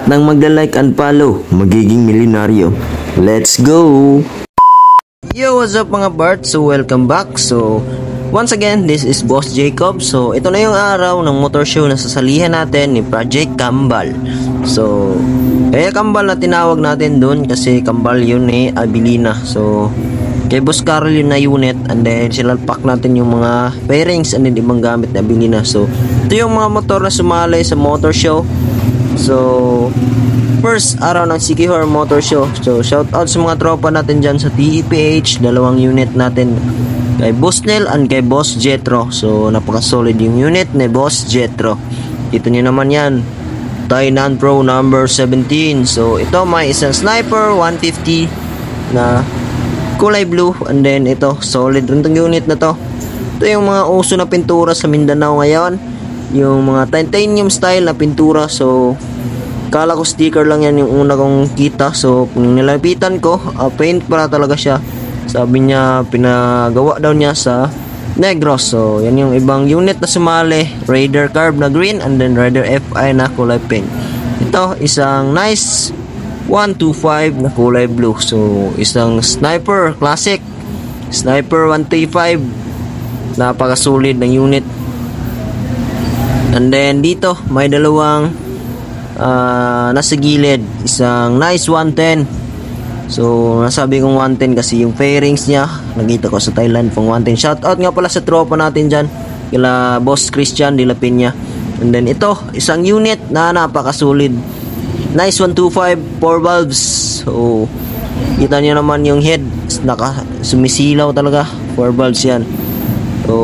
nang magda-like and follow, magiging milyonaryo. Let's go! Yo, what's up mga Bart? So, welcome back. So, once again, this is Boss Jacob. So, ito na yung araw ng motor show na sasalihan natin ni Project Kambal. So, kaya Kambal na tinawag natin dun kasi Kambal yun ni Abilina. So, kay Boss Carl yun na unit, and then silalpak natin yung mga fairings and then ibang gamit na Abilina. So, ito yung mga motor na sumali sa motor show. So, first araw ng Sikihor Motor Show. So, shout out sa mga tropa natin dyan sa TEPH, dalawang unit natin kay Boss Nel and kay Boss Jetro. So, napaka-solid yung unit ni Boss Jetro. Ito nyo naman yan, Tainan Pro number 17. So, ito may isang sniper 150 na kulay blue, and then ito, solid rin itong unit na to. Ito yung mga uso na pintura sa Mindanao ngayon, yung mga titanium style na pintura. So, kala ko sticker lang yan yung una kong kita. So, kung nilapitan ko, paint para talaga siya. Sabi niya, pinagawa daw niya sa Negros. So, yan yung ibang unit na sumali. Raider Carb na green, and then Raider FI na kulay pink. Ito, isang nice 125 na kulay blue. So, isang sniper classic, sniper 135, napakasulit ng unit. And then dito may dalawang nasa gilid, isang nice 110. So, nasabi kong 110 kasi yung fairings niya nakita ko sa Thailand pang 110. Shout out nga pala sa tropa natin dyan, kila Boss Christian de la Peña. And then ito, isang unit na napakasulit, nice 125, 4 valves. So, kita niyo naman yung head, sumisilaw talaga, 4 valves yan. So,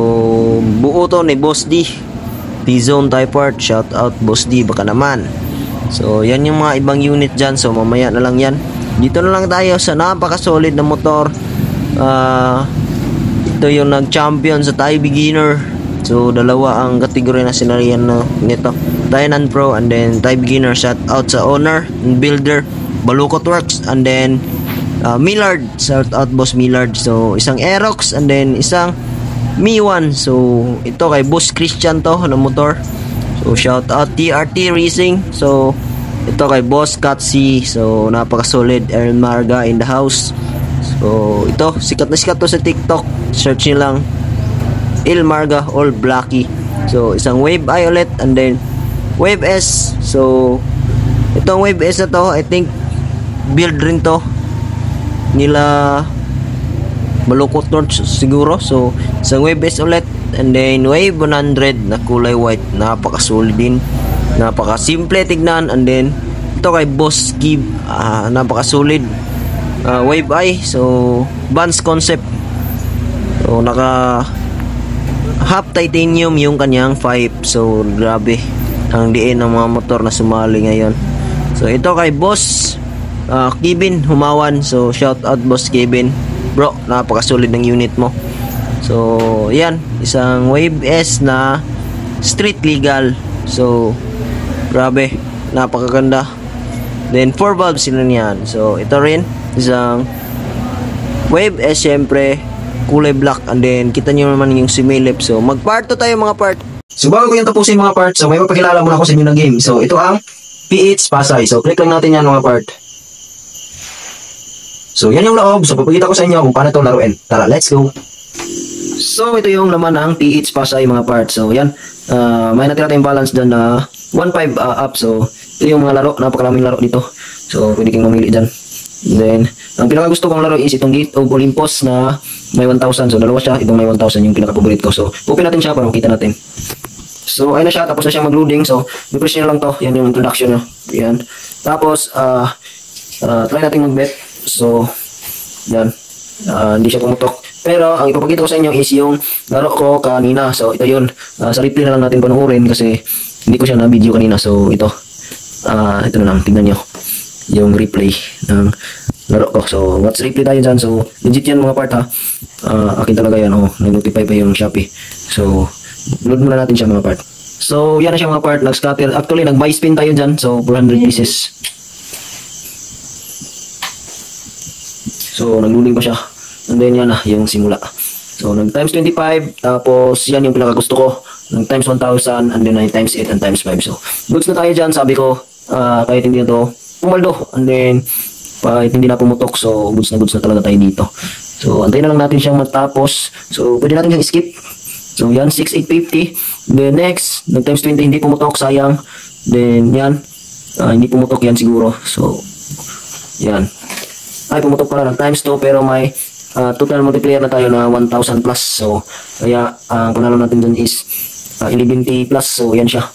buo to ni Boss D, T-Zone type part. Shout out Boss D, baka naman. So, yan yung mga ibang unit dyan. So, mamaya na lang yan. Dito na lang tayo sa napaka-solid na motor. Ito yung nag-champion sa Thai Beginner. So, dalawa ang kategorya na sinarihan nito. Tainan Pro and then Thai Beginner. Shout out sa owner and builder, Balukot Works. And then, Millard. Shout out Boss Millard. So, isang Aerox and then isang Mi-1. So, ito kay Boss Christian to na motor. So, shout out TRT Racing. So, ito kay Boss Katsi. So, napaka-solid. Aaron Marga in the house. So, ito, sikat na sikat to sa TikTok. Search nyo lang Il Marga All Blacky. So, isang Wave I ulit and then Wave S. So, itong Wave S na to, I think build rin to nila Balukot North siguro. So, isang Wave S ulit and then Wave 100 na kulay white. Napaka-solid din, napaka-simple tignan. And then ito kay Boss Kib, napaka-solid, Wave I. So, Vans concept. So, naka half titanium yung kanyang pipe. So, grabe ang diin ng mga motor na sumali ngayon. So, ito kay Boss Kevin Humawan. So, shout out Boss Kevin, bro, napaka-solid ng unit mo. So, yan, isang Wave S na street legal. So, grabe, napakaganda. Then, 4 valves sila niyan. So, ito rin, isang Wave S, syempre, kulay black. And then, kita nyo naman yung similip. So, mag-part 2 tayo mga part. So, bago ko yung tapusin mga part, so may mapakilala muna ako sa inyo ng game. So, ito ang PH Pasay. So, click lang natin yan mga part. So, yan yung loob. So, papakita ko sa inyo kung paano ito laruin. Tara, let's go! So, ito yung laman ng PH Pasay mga part. So, yan. May natira tayong balance dyan na 1.5 up. So, ito yung mga laro. Napakaraming laro dito. So, pwede kang mamili dyan. Then, ang pinaka gusto kong laro is itong Gate of Olympus na may 1,000. So, dalawa siya. Itong may 1,000 yung pinaka-favorite ko. So, open natin siya para makita natin. So, ayun na siya. Tapos na siyang mag-loading. So, i-press nyo lang to. Yan yung introduction nyo. Yan. Tapos, try natin mag-bet. So, yan. Hindi siya pumutok. Pero, ang ipapakita ko sa inyo is yung laro ko kanina. So, ito yun. Sa replay na lang natin panoorin kasi hindi ko siya na-video kanina. So, ito. Ito na lang. Tingnan nyo yung replay ng laro ko. So, watch replay tayo dyan. So, legit yan mga part ha. Akin talaga yan. Nag-notify pa yung Shopee. So, load muna natin siya mga part. So, yan na siya mga part. Nag-scatter. Actually, nag-buy spin tayo dyan. So, 400 pieces. So, nag-loading pa siya. And then yan na, yung simula. So, nag-times 25. Tapos, yan yung pinaka gusto ko. Nag-times 1,000. And then, times 8 and times 5. So, goods na tayo dyan. Sabi ko, kahit hindi na to pumaldo, and then kahit hindi na pumutok, so goods na talaga tayo dito. So antayin na lang natin siyang matapos. So pwede natin siyang skip. So yan, 6,850. Then next, nag times 20, hindi pumutok, sayang. Then yan, hindi pumutok yan siguro. So yan, ay pumutok pala ng times 2, pero may total multiplier na tayo na 1,000 plus. So kaya ang panalo natin dun is 11T plus. So yan siya.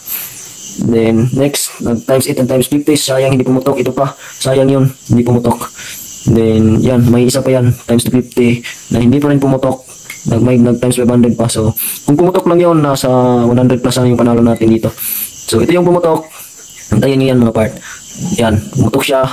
Then next, nag times 8 and times 50, sayang hindi pumutok. Ito pa, sayang yun, hindi pumutok. Then yan, may isa pa yan, times 250 na hindi pa rin pumutok. Nag times 500 pa. So kung pumutok lang yun, nasa 100 plus na yung panalo natin dito. So ito yung pumutok. Antayin nyo yan mga part. Yan, pumutok siya.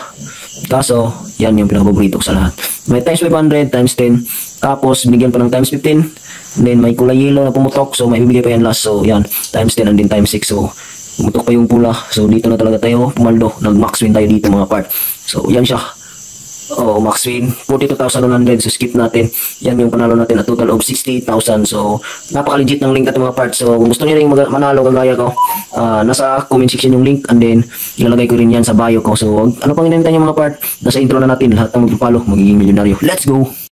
Kaso yan yung pinakapaborito ko sa lahat. May times 500, times 10, tapos binigyan pa ng times 15. Then may kulay yellow na pumutok, so may bibigay pa yan last. So yan, times 10 and then times 6. So pumutok pa yung pula. So dito na talaga tayo pumaldo. Nag-max win tayo dito mga part. So yan siya. Oh, max win 42,100. So skip natin. Yan yung panalo natin, a total of 60,000. So napaka-legit ng link at mga part. So kung gusto niyo ring manalo kagaya ko, nasa comment section yung link, and then ilalagay ko rin yan sa bio ko. So ano pang hinihintay niyo mga part? Nasa intro na natin. Lahat ng mag-follow magiging milyonaryo. Let's go!